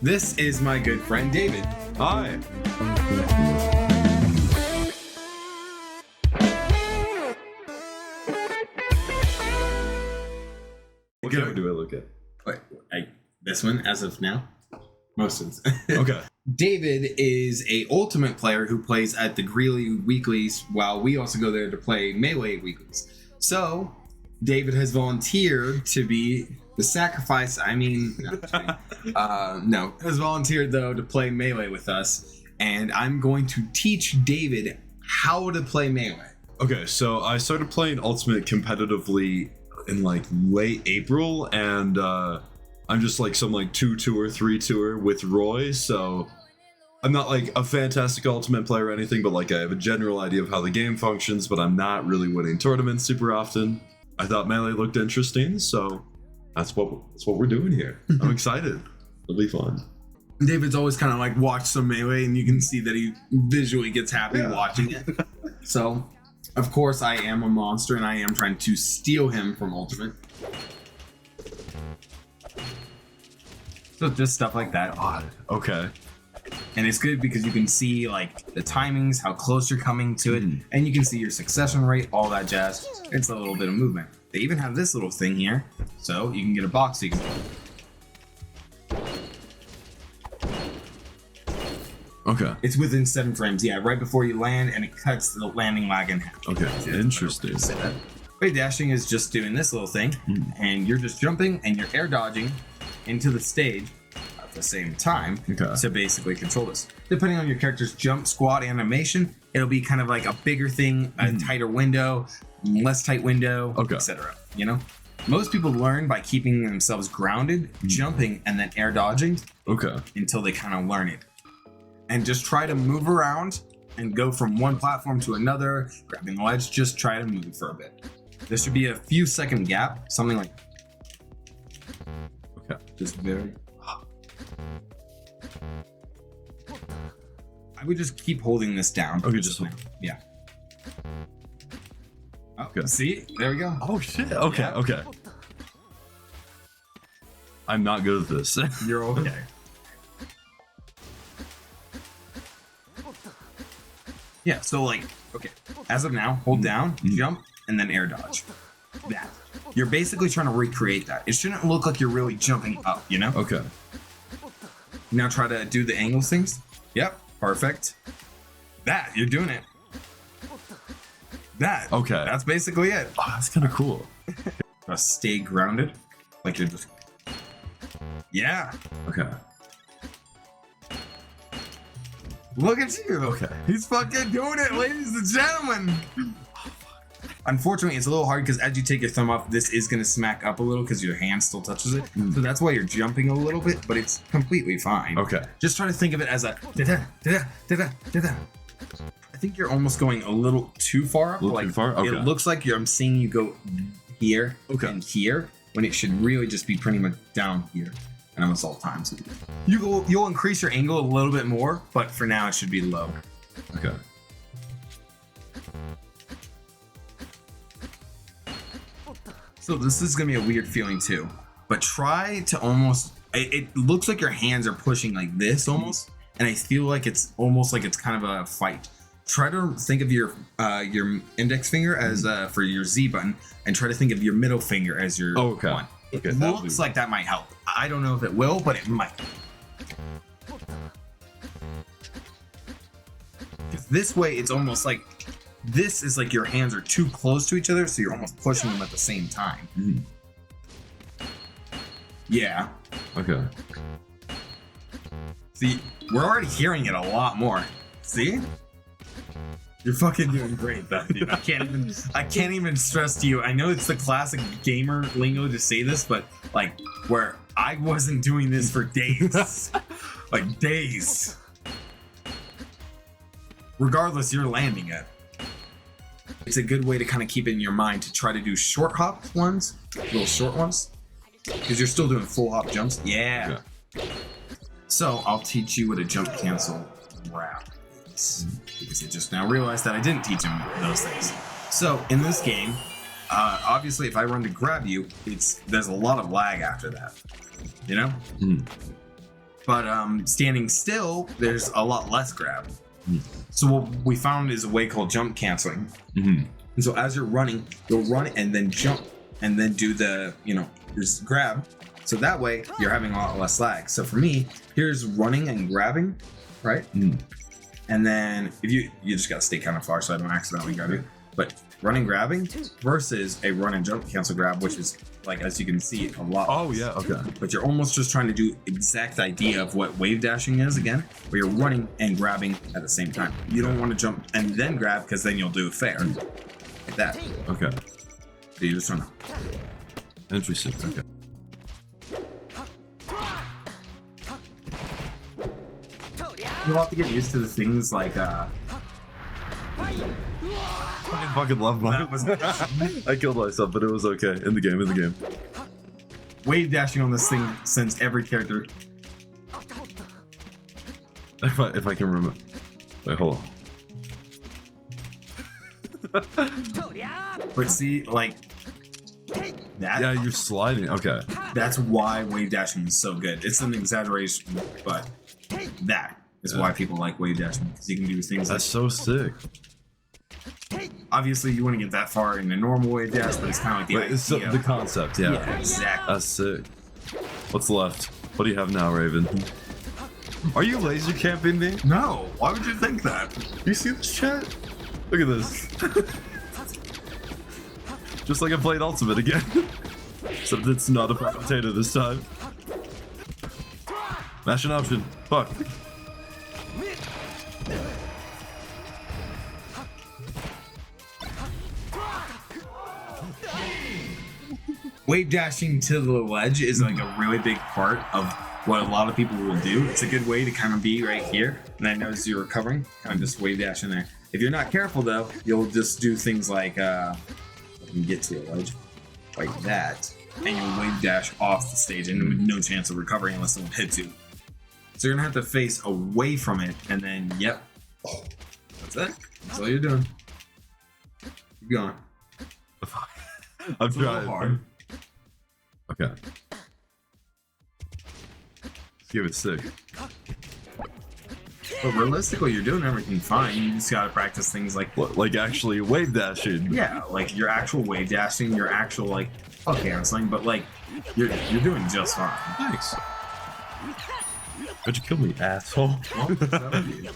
This is my good friend David. Hi. What camera do I look at? This one, as of now. Most of it. Okay. David is a Ultimate player who plays at the Greeley Weeklies, while we also go there to play Melee Weeklies. So, David has volunteered to be the sacrifice. Has volunteered though to play Melee with us, and I'm going to teach David how to play Melee. Okay, so I started playing Ultimate competitively in like late April, and I'm just like some like 2-2 or 3-2 with Roy, so I'm not like a fantastic Ultimate player or anything, but like I have a general idea of how the game functions, but I'm not really winning tournaments super often. I thought Melee looked interesting, so that's what we're doing here. I'm excited. It'll be fun. David's always kind of like watched some Melee, and you can see that he visually gets happy watching it. So, of course, I am a monster, and I am trying to steal him from Ultimate. So just stuff like that. Odd. Okay. And it's good because you can see like the timings, how close you're coming to it, and you can see your succession rate, all that jazz. It's a little bit of movement. They even have this little thing here, so you can get a box so you can. Okay. It's within 7 frames, yeah, right before you land, and it cuts the landing lag in half. Okay, interesting. Wait, dashing is just doing this little thing, and you're just jumping and you're air dodging into the stage at the same time to basically control this. Depending on your character's jump, squat, animation, it'll be kind of like a bigger thing, a tighter window, less tight window, etc. You know? Most people learn by keeping themselves grounded, jumping, and then air dodging until they kind of learn it. And just try to move around and go from one platform to another, grabbing the ledge, just try to move for a bit. There should be a few second gap, something like just very. I would just keep holding this down. Okay, just hold. Yeah. Okay. See? There we go. Oh shit. Okay, okay. I'm not good at this. You're okay. Yeah, so like, okay, as of now, hold down, jump, and then air dodge. That. You're basically trying to recreate that. It shouldn't look like you're really jumping up, you know? Okay. Now try to do the angle things. Yep, perfect. That, you're doing it. That. Okay. That's basically it. Oh, that's kind of cool. Stay grounded. Like you're just... Yeah. Okay. Look at you. Okay. He's fucking doing it, ladies and gentlemen. Unfortunately, it's a little hard because as you take your thumb off, this is going to smack up a little because your hand still touches it. So that's why you're jumping a little bit, but it's completely fine. Okay. Just try to think of it as a da-da, da-da, da-da, da-da. I think you're almost going a little too far up. A little too far? Okay. It looks like I'm seeing you go here and here, when it should really just be pretty much down here. And almost all times. You'll increase your angle a little bit more, but for now it should be low. Okay. So this is gonna be a weird feeling too, but try to almost. It looks like your hands are pushing like this almost, and I feel like it's almost like it's kind of a fight. Try to think of your index finger as for your Z button, and try to think of your middle finger as your one. It looks like that might help. I don't know if it will, but it might. This way, it's almost like this is like your hands are too close to each other, so you're almost pushing them at the same time. Yeah. Okay. See, we're already hearing it a lot more. See? You're fucking doing great, Beth. Dude. I can't even stress to you. I know it's the classic gamer lingo to say this, but like where I wasn't doing this for days. Like days. Regardless, you're landing it. It's a good way to kind of keep it in your mind to try to do short hop ones, little short ones, because you're still doing full hop jumps. Yeah. So I'll teach you what a jump cancel wrap is, because I just now realized that I didn't teach him those things. So in this game, obviously if I run to grab you, there's a lot of lag after that, you know? But standing still, there's a lot less grab. Mm. So what we found is a way called jump canceling. Mm-hmm. And so as you're running, you'll run and then jump and then do the, just grab. So that way you're having a lot less lag. So for me, here's running and grabbing, right? Mm. And then if you just gotta stay kind of far so I don't accidentally grab you. But running, grabbing versus a run and jump cancel grab, which is like, as you can see, a lot. Oh yeah, okay. But you're almost just trying to do exact idea of what wave dashing is again, where you're running and grabbing at the same time. You don't want to jump and then grab because then you'll do fair. Like that. Okay. So you just run. Interesting. Okay. You'll have to get used to the things like I fucking love mine. I killed myself, but it was okay. In the game. wave dashing on this thing sends every character. If I can remember. Wait, hold on. But see, like that. Yeah, you're sliding. Okay. That's why wave dashing is so good. It's an exaggeration, but that is why people like wave dashing, because you can do things That's so sick. obviously you wouldn't get that far in a normal wave dash, but it's kind of like the Wait, it's idea. the concept, yeah. Yeah, exactly. That's sick. What's left? What do you have now, Raven? Are you laser camping me? No, why would you think that? You see this chat? Look at this. Just like I played Ultimate again. Except it's not a potato this time. Mash an option. Fuck. Wave dashing to the ledge is like a really big part of what a lot of people will do. It's a good way to kind of be right here, and I notice you're recovering, kind of just wave dash in there. If you're not careful though, you'll just do things like you get to a ledge like that, and you'll wave dash off the stage, and with no chance of recovering unless someone hits you. So you're gonna have to face away from it, and then yep, that's it. That's all you're doing. Keep going. I'm It's a little trying. hard. Okay. Let's give it sick. But realistically, you're doing everything fine. You just gotta practice things like What, like actually wave dashing? yeah, like your actual wave dashing, your actual like canceling, but like you're doing just fine. Thanks. Why'd you kill me, asshole? Well, that's up to you.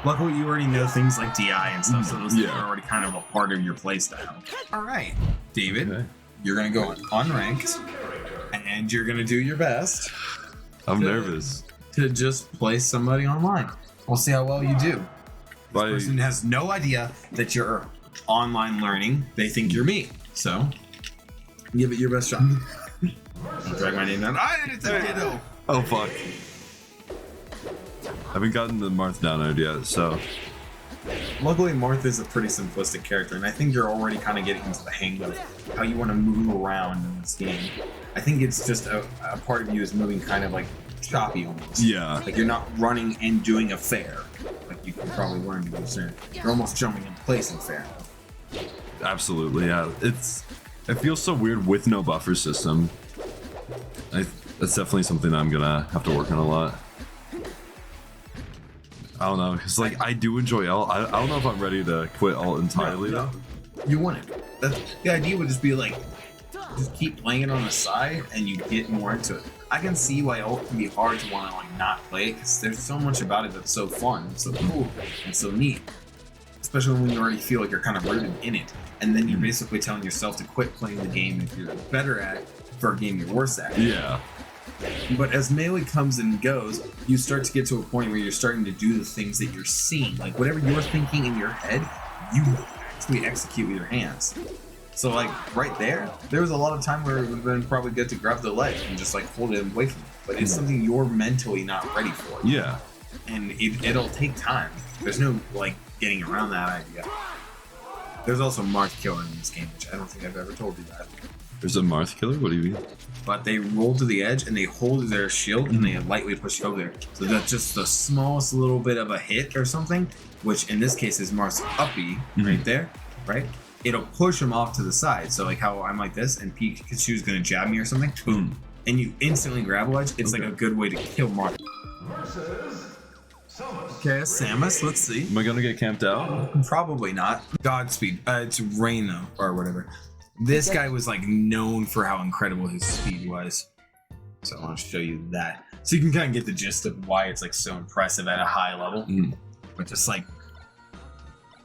Luckily, you already know things like DI and stuff, so those things Yeah. are already kind of a part of your playstyle. All right, David, Okay. you're gonna go on unranked, and you're gonna do your best I'm Good. nervous. to just play somebody online. We'll see how well you do. This Like, person has no idea that you're online learning. They think you're me. So, give it your best shot. I'll drag my name down. I didn't think it though. oh fuck. I haven't gotten the Marth download yet, so Luckily, Marth is a pretty simplistic character, and I think you're already kind of getting into the hang of how you want to move around in this game. I think it's just a part of you is moving kind of like choppy almost. yeah. Like you're not running and doing a fair. Like you can probably learn to do soon. You're almost jumping in place in fair. Absolutely, yeah. It feels so weird with no buffer system. That's definitely something I'm gonna have to work on a lot. I don't know, because like I do enjoy alt. I don't know if I'm ready to quit alt entirely No, though. you want it. The idea would just be like, just keep playing it on the side and you get more into it. I can see why ult can be hard to want to like not play it, because there's so much about it that's so fun, so cool, and so neat. Especially when you already feel like you're kind of rooted in it, and then you're basically telling yourself to quit playing the game if you're better at it for a game you're worse at. Yeah. But as Melee comes and goes, you start to get to a point where you're starting to do the things that you're seeing. Like whatever you're thinking in your head, you actually execute with your hands. So like right there was a lot of time where it would have been probably good to grab the ledge and just like hold it away from you. But it's something you're mentally not ready for. Yeah. And it'll take time. There's no like getting around that idea. There's also Marth Killer in this game, which I don't think I've ever told you that. There's a Marth killer? What do you mean? But they roll to the edge and they hold their shield and they lightly push you over there. So that's just the smallest little bit of a hit or something, which in this case is Marth's uppy right there, right? it'll push him off to the side. So like how I'm like this, and Pikachu's gonna jab me or something, boom, and you instantly grab a ledge. It's like a good way to kill Mario. Okay, Samus, let's see. Am I gonna get camped out? Probably not. Godspeed. It's Rain though, or whatever. This guy was like known for how incredible his speed was. So I want to show you that. So you can kind of get the gist of why it's like so impressive at a high level. But just like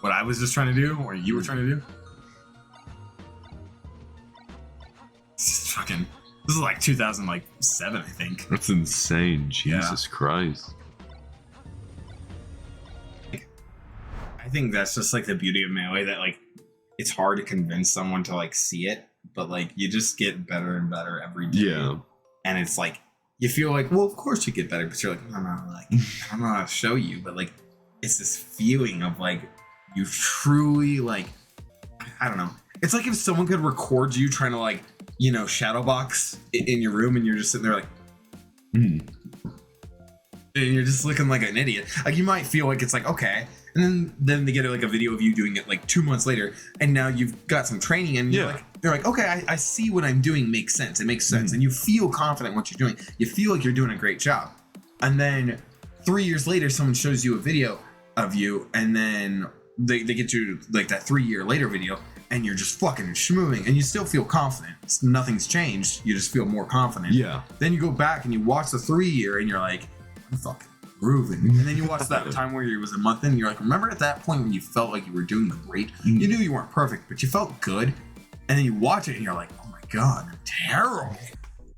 what I was just trying to do, or you were trying to do. This is like 2007, I think. That's insane. Jesus Christ. I think that's just like the beauty of Melee, that like it's hard to convince someone to like see it, but like you just get better and better every day. Yeah. And it's like you feel like, well, of course you get better, but you're like, I'm not know how to show you, but like it's this feeling of like you truly like, I don't know. It's like if someone could record you trying to like, you know, shadow box in your room, and you're just sitting there like, and you're just looking like an idiot. Like you might feel like it's like, okay. And then they get like a video of you doing it like 2 months later, and now you've got some training, and they're like, okay, I see what I'm doing makes sense. It makes sense, and you feel confident in what you're doing. You feel like you're doing a great job. And then 3 years later, someone shows you a video of you, and then they get you like that 3 year later video, and you're just fucking schmooing, and you still feel confident. Nothing's changed. You just feel more confident. Yeah. Then you go back and you watch the 3 year, and you're like, I'm fucking grooving. And then you watch that time where it was a month in, and you're like, remember at that point when you felt like you were doing great? You knew you weren't perfect, but you felt good. And then you watch it and you're like, oh my god, I'm terrible.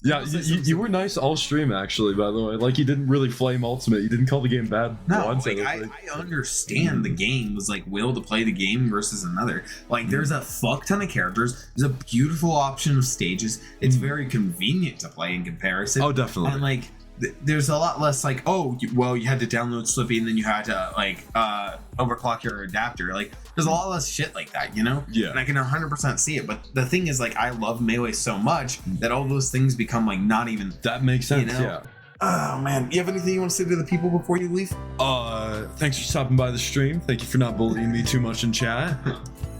Yeah, you were nice all stream, actually, by the way. Like, you didn't really flame Ultimate. You didn't call the game bad once. Like, I understand the game was like will to play the game versus another. Like, there's a fuck ton of characters. There's a beautiful option of stages. It's very convenient to play in comparison. Oh, definitely. And like, there's a lot less like, oh, you had to download Slippy, and then you had to like overclock your adapter. Like, there's a lot less shit like that, you know? Yeah. And I can 100% see it. But the thing is, like, I love Melee so much that all those things become like not even. That makes sense. You know? Yeah. Oh man, you have anything you want to say to the people before you leave? Thanks for stopping by the stream. Thank you for not bullying me too much in chat.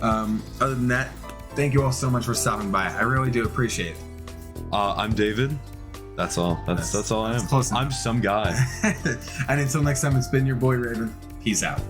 Other than that, thank you all so much for stopping by. I really do appreciate it. I'm David. That's all. That's all I am. Close enough. I'm some guy. And until next time, it's been your boy Raven. Peace out.